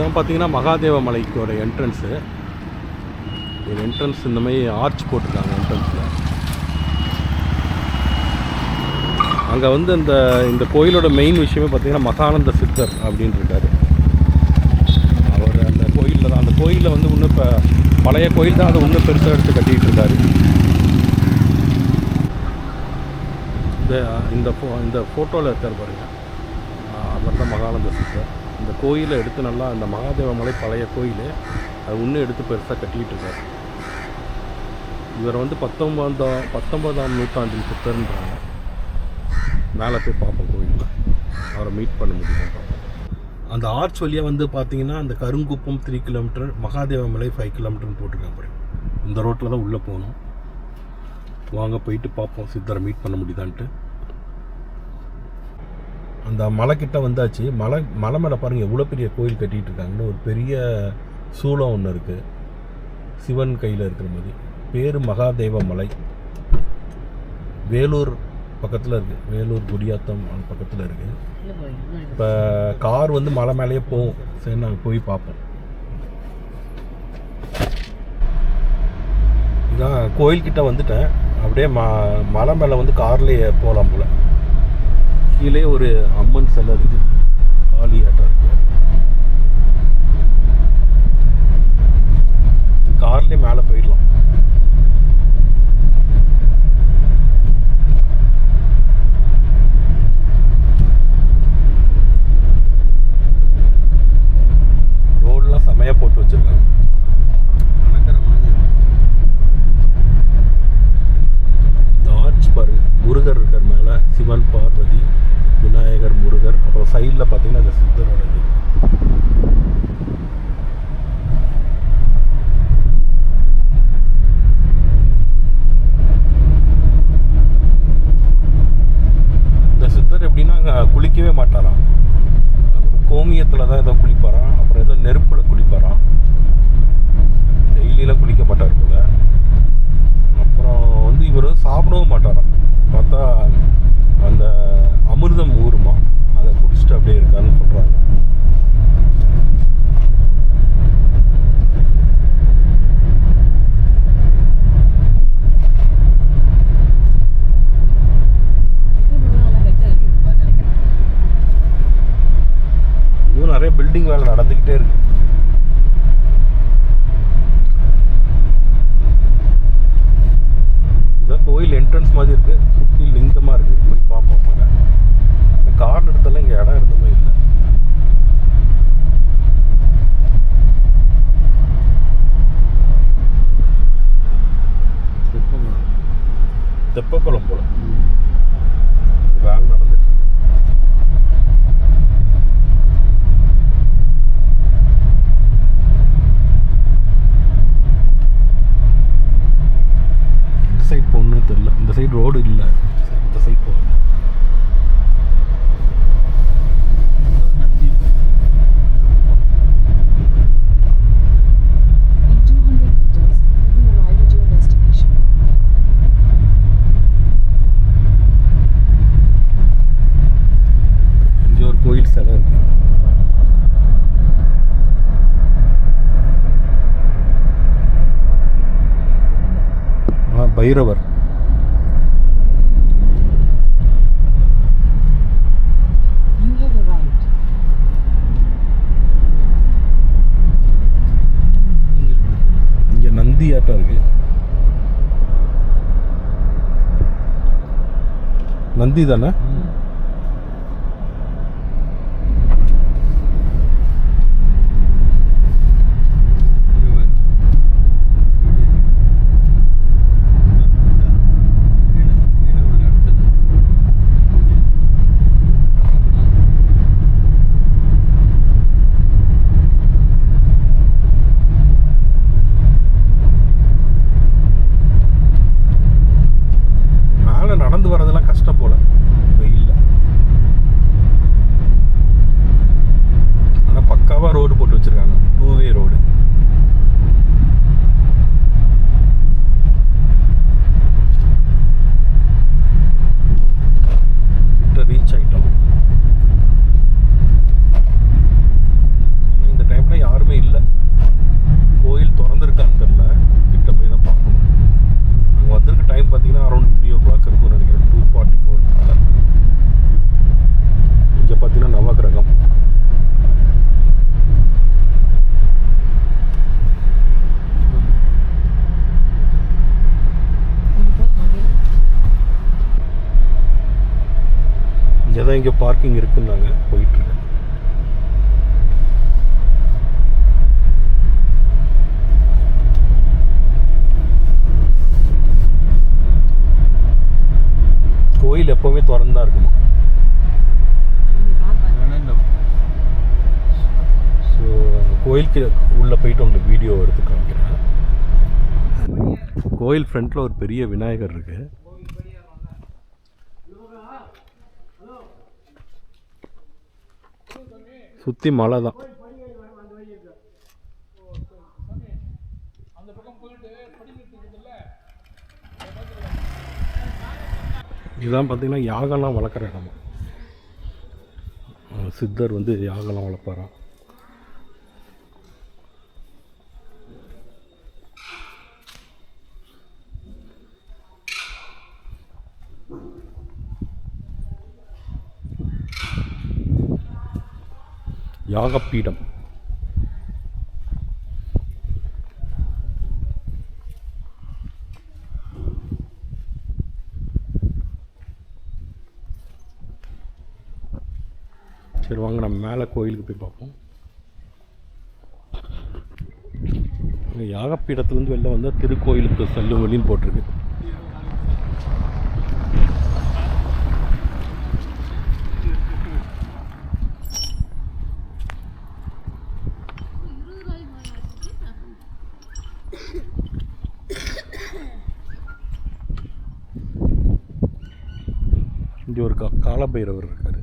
இதான் பார்த்தீங்கன்னா மகாதேவ மலைக்கோட என்ட்ரன்ஸு. ஒரு என்ட்ரன்ஸ் இந்த மாதிரி ஆர்ச் போட்டிருக்காங்க என்ட்ரன்ஸில். அங்கே வந்து இந்த கோயிலோட மெயின் விஷயமே பார்த்தீங்கன்னா மகானந்த சித்தர் அப்படின்னு இருக்காரு. அவர் அந்த கோயிலில் தான், அந்த கோயிலில் வந்து இன்னும் இப்போ பழைய கோயில் தான், அதை இன்னும் பெருசாக எடுத்து கட்டிகிட்டு இருக்காரு. இந்த ஃபோட்டோவில் இருக்கார் பாருங்க, அவர் தான் மகானந்த சித்தர். இந்த கோயிலை எடுத்து நல்லா, இந்த மகாதேவ மலை பழைய கோயில் அது இன்னும் எடுத்து பெருசாக கட்டிகிட்டு இருக்காரு. இவர் வந்து 19ஆம் நூற்றாண்டில் சித்தர்ன்றாங்க. மேலே போய் பார்ப்போம் கோயிலில், அவரை மீட் பண்ண முடியும். அந்த ஆர்ச் வழியாக வந்து பார்த்தீங்கன்னா அந்த கருங்குப்பம் 3 கிலோமீட்டர், மகாதேவ மலை 5 கிலோமீட்டர்னு போட்டிருக்காங்க பாருங்க. இந்த ரோட்டில் தான் உள்ளே போகணும். வாங்க போயிட்டு பார்ப்போம் சித்தரை மீட் பண்ண முடியுதான்ட்டு. அந்த மலைக்கிட்ட வந்தாச்சு. மலை மேலே பாருங்கள் எவ்வளோ பெரிய கோயில் கட்டிகிட்டு இருக்காங்கன்னு. ஒரு பெரிய சூளம் ஒன்று இருக்குது, சிவன் கையில் இருக்கிற மாதிரி. பேர் மகாதேவ மலை. வேலூர் பக்கத்தில் இருக்குது, வேலூர் குடியாத்தம் அந்த பக்கத்தில் இருக்குது. இப்போ கார் வந்து மலை மேலேயே போகும். சரி, நாங்கள் போய் பார்ப்போம். இதான் கோயில்கிட்ட வந்துட்டேன். அப்படியே மலை மேலே வந்து கார்லேயே போகலாம் போல். கீழே ஒரு அம்மன் சிலை இருக்குது, காளியாட்டம் இருக்குது. கார்லேயே மேலே போயிடலாம். ரோடெலாம் செமையாக போட்டு வச்சுருக்காங்க. இந்த ஆர்ச் பாரு, முருகர் இருக்கிற மேலே சிவன், பார்வதி, விநாயகர், முருகர். அப்புறம் சைடில் பார்த்தீங்கன்னா அந்த சித்தரோட இது. இந்த சித்தர் எப்படின்னா அங்கே குளிக்கவே மாட்டாராம். கோமியத்தில் தான் ஏதோ குளிப்பாராம், அப்புறம் ஏதோ நெருப்பில் குளிப்பாராம். டெய்லியெலாம் குளிக்க மாட்டார் போல. அப்புறம் வந்து இவர் சாப்பிடவும் மாட்டாராம். பார்த்தா அந்த அமிர்தம் ஊருமா, அதை குடிச்சிட்டு அப்படியே இருக்கான்னு சொல்கிறாங்க. இன்னும் நிறைய பில்டிங் வேலை நடந்துக்கிட்டே இருக்கு. இதான் கோயில் என்ட்ரன்ஸ் மாதிரி இருக்கு, சுற்றி லிங்கமாக இருக்கு. போய் பார்ப்போம். கார் நிறுத்தலாம் இங்கே இடம் இருந்த மாதிரி இல்லை. தெப்பக்குளம் போல வேலை நடந்துட்டு இருக்கு. இந்த சைட் போகணுன்னு தெரியல, இந்த சைடு ரோடு இல்லை, இந்த சைட் போகணும். கோயில் சிலை இருக்கு. பைரவர். இங்க நந்தியாட்டம் இருக்கு. நந்தி தானே? நடந்து வரதெல்லாம் கஷ்டம் போல. இங்கே பார்க்கிங் இருக்குன்னாங்க, போயிட்டுருக்கேன். கோயில் எப்போவுமே திறந்தா இருக்குமா. ஸோ கோயிலுக்கு உள்ளே போயிட்டு உங்களுக்கு வீடியோ எடுத்து காமிக்கிறேன். கோயில் ஃப்ரண்ட்டில் ஒரு பெரிய விநாயகர் இருக்குது. சுற்றி மலை தான். இதுதான் பார்த்தீங்கன்னா யாகம்லாம் வளர்க்குற இடமா. சித்தர் வந்து யாகம்லாம் வளர்ப்பாராம். யாகப்பீடம். சரி வாங்க நம்ம மேலே கோயிலுக்கு போய் பார்ப்போம். யாகப்பீடத்துலேருந்து வெளில வந்தால் திருக்கோயிலுக்கு செல்லும் வழின்னு போட்டிருக்கு. இங்கே ஒரு காலபைரவர் இருக்கார்.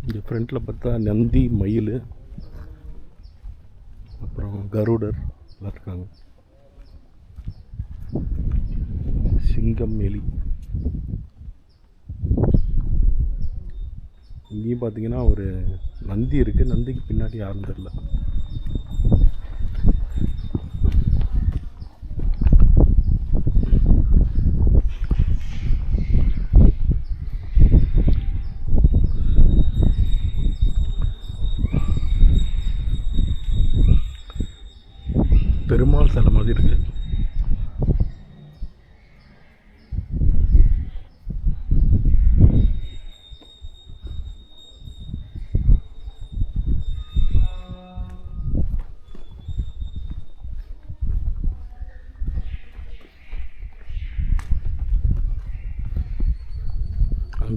இங்கே ஃப்ரண்ட்டில் பார்த்தா நந்தி, மயில், அப்புறம் கருடர் எல்லாம் இருக்காங்க. சிங்கம், எலி. இங்கேயும் பார்த்தீங்கன்னா ஒரு நந்தி இருக்குது. நந்திக்கு பின்னாடி யாரும் தெரியல. பெருமாள் சிலை மாதிரி இருக்கு.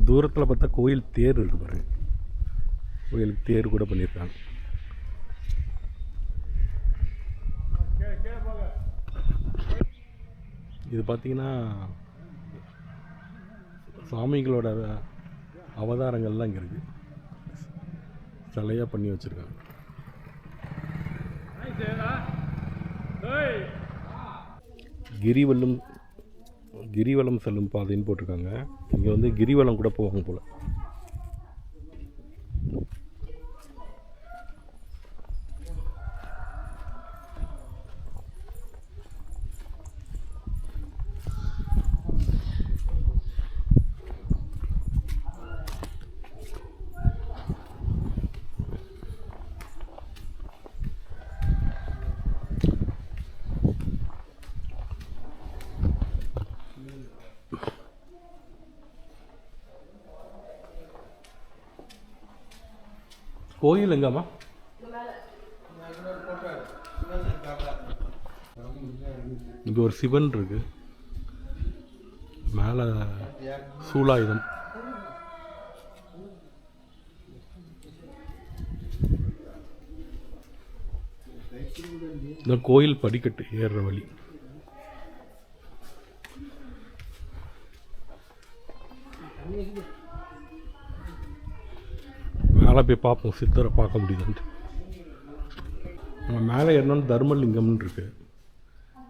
தூரத்தில் பார்த்தா கோயில் தேர் இருக்கு பாருங்க. கோயிலுக்கு தேர் கூட பண்ணியிருக்காங்க. இது பார்த்தீங்கன்னா சாமிகளோட அவதாரங்கள்லாம் இங்கே இருக்குது. சிலையாக பண்ணி வச்சுருக்காங்க. கிரிவலம் செல்லும் பாதைன்னு போட்டிருக்காங்க. இங்கே வந்து கிரிவலம் கூட போவாங்க போல். கோயில் எங்கம்மா? இங்கே ஒரு சிவன் இருக்கு. மேலே சூலாயுதம். இந்த கோயில் படிக்கட்டு ஏறுற வழி. மேலே போய் பார்ப்போம், சித்தரை பார்க்க முடியுதுன்ட்டு. நம்ம மேலே ஏறினோன்னு தர்மலிங்கம்னு இருக்கு.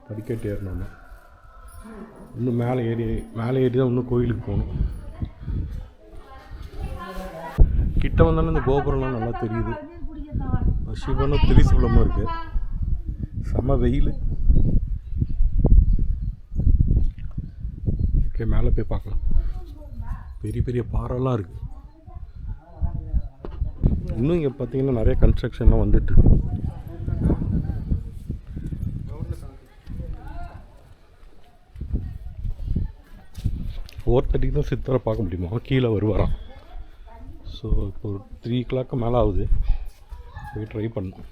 படிக்கட்டு ஏறினோன்னா இன்னும் மேலே ஏறி தான் இன்னும் கோயிலுக்கு போகணும். கிட்ட வந்தாலும் இந்த கோபுரம்லாம் நல்லா தெரியுது. சிவனும் திரிசூலமும் இருக்குது. செம வெயில். ஓகே, மேலே போய் பார்க்கலாம். பெரிய பெரிய பாறைலாம் இருக்குது. இன்னும் இங்கே பார்த்தீங்கன்னா நிறைய கன்ஸ்ட்ரக்ஷன்லாம் வந்துட்டுருக்கு. 4:30 தான் சித்தரை பார்க்க முடியுமா, கீழே வருவாராம். ஸோ இப்போ ஒரு 3 o'clock மேலே ஆகுது. போய் ட்ரை பண்ணோம்.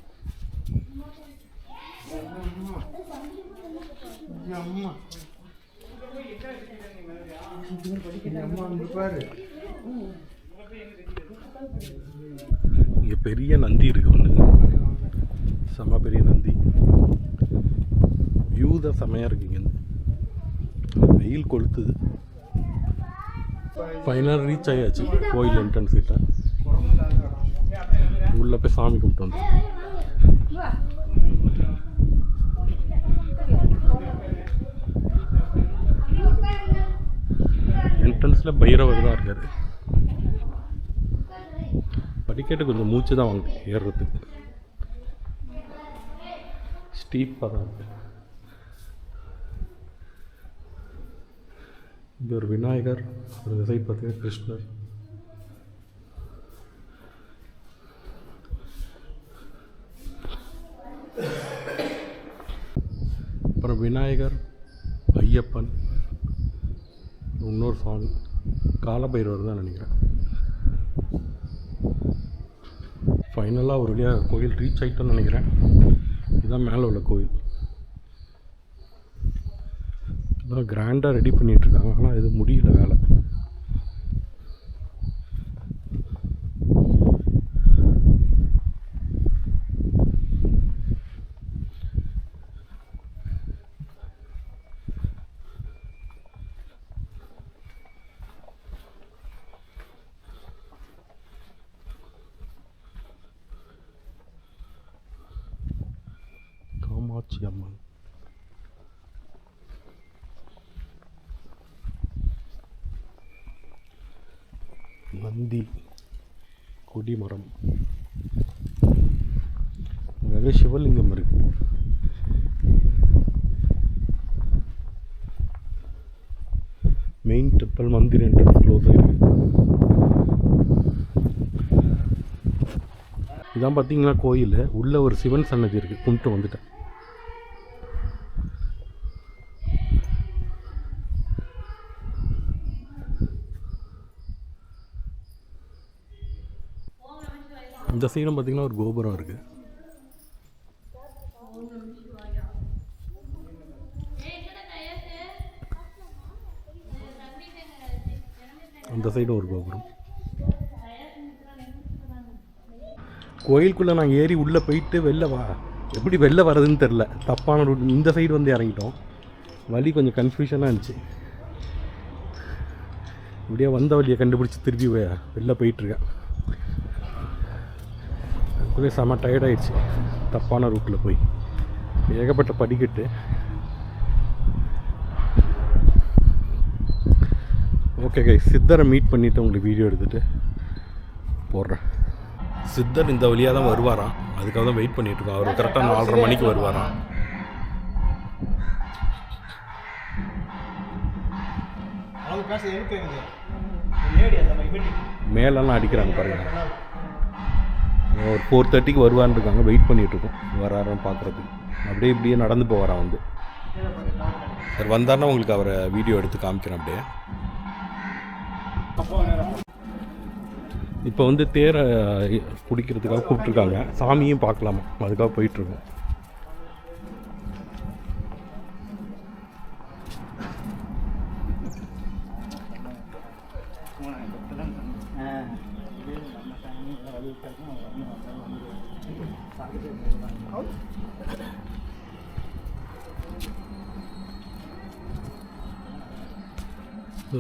இங்கே பெரிய நந்தி இருக்குது ஒன்று, செம்ம பெரிய நந்தி. வியூ தான் செம்மையாக இருக்குது. இங்கேருந்து வெயில் கொளுத்துது. ஃபைனலாக ரீச் ஆகியாச்சு கோயில் என்ட்ரன்ஸ் கிட்ட. உள்ளே போய் சாமி கும்பிட்டு வந்து என்ட்ரன்ஸில் பைரவர் தான் இருக்கார். படிக்கட்டு கொஞ்சம் மூச்சு தான் வாங்க ஏறுறதுக்கு, ஸ்டீப்பாக தான் இருக்குது. இது ஒரு விநாயகர், ஒரு திசை பார்த்தீங்கன்னா கிருஷ்ணர், அப்புறம் விநாயகர், ஐயப்பன், இன்னொரு சாமி காலபைரவர் தான் நினைக்கிறேன். ஃபைனலாக ஒரு வழியாக கோயில் ரீச் ஆகிட்டோன்னு நினைக்கிறேன். இதுதான் மேலே உள்ள கோயில். இதான் கிராண்டாக ரெடி பண்ணிகிட்ருக்காங்க, ஆனால் இது முடியல வேலை. காமாட்சி அம்மன், நந்தி, கொடிமரம், நிறைய சிவலிங்கம் இருக்கு. மெயின் டெம்பிள் மந்திர் என்ட்ரன்ஸ் க்ளோஸாக இருக்கு. இதான் பார்த்தீங்கன்னா கோயில் உள்ள ஒரு சிவன் சன்னதி இருக்குது. கும்பிட்டு வந்துட்டேன். இந்த சைடும் பார்த்தீங்கன்னா ஒரு கோபுரம் இருக்குது. அந்த சைடும் ஒரு கோபுரம். கோயிலுக்குள்ளே நாங்கள் ஏறி உள்ளே போயிட்டு எப்படி வெளில வர்றதுன்னு தெரில. தப்பான ரூட். இந்த சைடு வந்து இறங்கிட்டோம். வழி கொஞ்சம் கன்ஃபியூஷனாக இருந்துச்சு. இப்படியே வந்த வழியை கண்டுபிடிச்சி திருப்பி வெளில போயிட்டுருக்கேன். அதுக்குள்ளே செம்ம டயர்டாயிடுச்சு தப்பான ரூட்டில் போய். ஏகப்பட்ட படிக்கட்டு. ஓகே கை, சித்தரை மீட் பண்ணிவிட்டு உங்களுக்கு வீடியோ எடுத்துகிட்டு போடுறேன். சித்தர் இந்த வழியாக தான் வருவாராம், அதுக்காக தான் வெயிட் பண்ணிகிட்ருக்கோம். அவர் கரெக்டாக 4:30 மணிக்கு வருவாராம். மேலெல்லாம் அடிக்கிறாங்க பாருங்கள். ஒரு 4:30க்கு வருவான்னு இருக்காங்க. வெயிட் பண்ணிகிட்ருக்கோம் வராரான்னு பார்க்குறதுக்கு. அப்படியே இப்படியே நடந்து போவாரான் வந்து. சார் வந்தாருன்னா உங்களுக்கு அவரை வீடியோ எடுத்து காமிக்கிறேன். அப்படியே இப்போ வந்து தேரை குடிக்கிறதுக்காக கூப்பிட்ருக்காங்க. சாமியும் பார்க்கலாமா, அதுக்காக போயிட்டுருக்கோம்.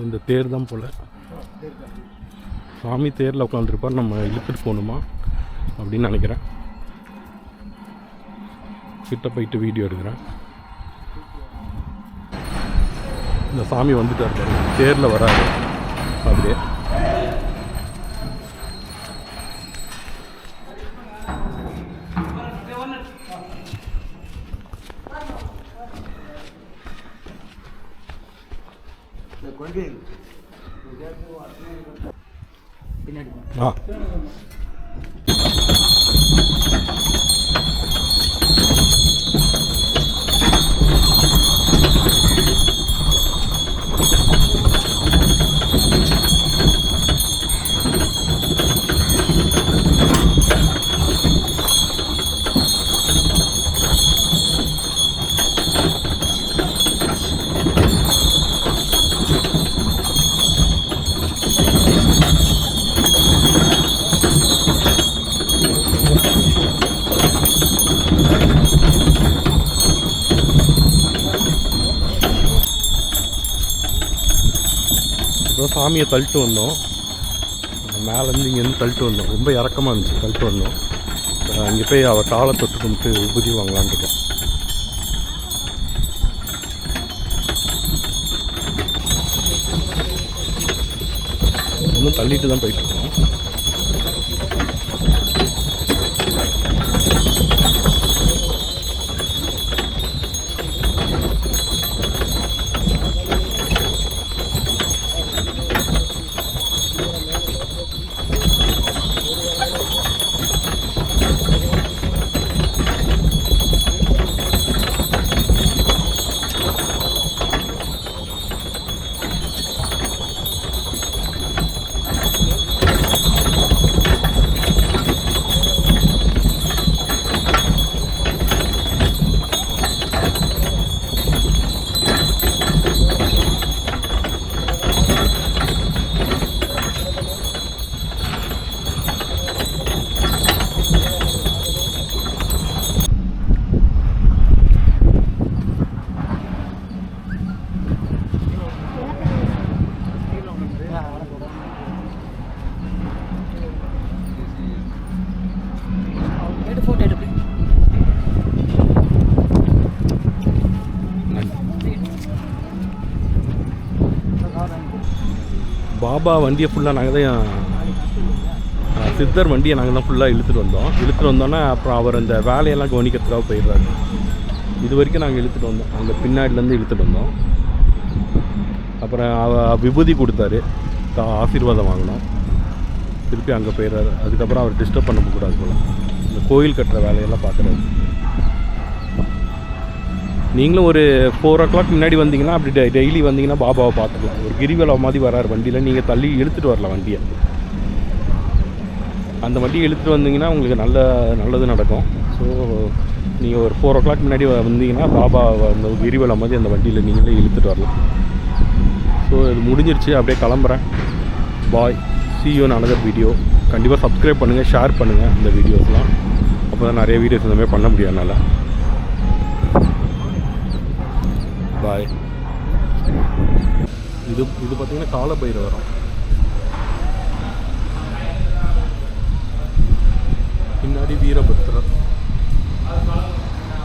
இந்த தேர் தான் போல். சாமி தேரில் உட்காந்துருப்பார். நம்ம இழுத்துட்டு போகணுமா அப்படின்னு நினைக்கிறேன். கிட்ட போயிட்டு வீடியோ எடுக்கிறேன். இந்த சாமி வந்துட்டார் பாருங்க, தேரில் வராது. அப்படியே பின்னாடி ஆ இப்போ சாமியை தள்ளிட்டு வந்தோம். மேலேருந்து இங்கேருந்து தள்ளிட்டு வந்தோம். ரொம்ப இறக்கமாக இருந்துச்சு. தள்ளிட்டு வந்தோம். இங்கே போய் அவர் காலை தொட்டு கும்பிட்டு உபதி வாங்கலான்னு இருக்கோம். இன்னும் தள்ளிட்டு தான் போயிட்டு இருக்கோம். ஃபோட்டோ எடுப்பேன். பாபா வண்டியை ஃபுல்லாக நாங்கள் தான் சித்தர் வண்டியை நாங்கள் தான் ஃபுல்லாக இழுத்துட்டு வந்தோன்னே அப்புறம் அவர் அந்த வேலையெல்லாம் கவனிக்கிறதுக்காக போயிடுறாரு. இது வரைக்கும் நாங்கள் இழுத்துட்டு வந்தோம். அங்கே பின்னாடிலேருந்து இழுத்துட்டு வந்தோம். அப்புறம் விபூதி கொடுத்தாரு, ஆசீர்வாதம் வாங்கினோம். திருப்பி அங்கே போயிடுறாரு. அதுக்கப்புறம் அவர் டிஸ்டர்ப் பண்ணக்கூடாது போல் இந்த கோயில் கட்டுற வேலையெல்லாம் பார்க்குறாரு. நீங்களும் ஒரு 4 o'clock முன்னாடி வந்தீங்கன்னா அப்படி டெய்லி வந்தீங்கன்னா பாபாவை பார்த்துக்கலாம். ஒரு கிரிவலம் மாதிரி வராரு வண்டியில். நீங்கள் தள்ளி இழுத்துட்டு வரலாம் வண்டியை. அந்த வண்டியை இழுத்துட்டு வந்தீங்கன்னா உங்களுக்கு நல்லது நடக்கும். ஸோ நீங்கள் ஒரு 4 o'clock முன்னாடி வந்தீங்கன்னா பாபா அந்த கிரிவலம் மாதிரி அந்த வண்டியில் நீங்களே இழுத்துட்டு வரலாம். ஸோ இது முடிஞ்சிருச்சு. அப்படியே கிளம்புறேன். பாய், see you in another video. கண்டிப்பாக சப்ஸ்கிரைப் பண்ணுங்கள், ஷேர் பண்ணுங்கள் இந்த வீடியோஸ்லாம். அப்போ தான் நிறைய வீடியோஸ் இந்த மாதிரி பண்ண முடியும் என்னால். பாய். இது பார்த்திங்கன்னா காலபைரவரம். பின்னாடி வீரபத்ரர்.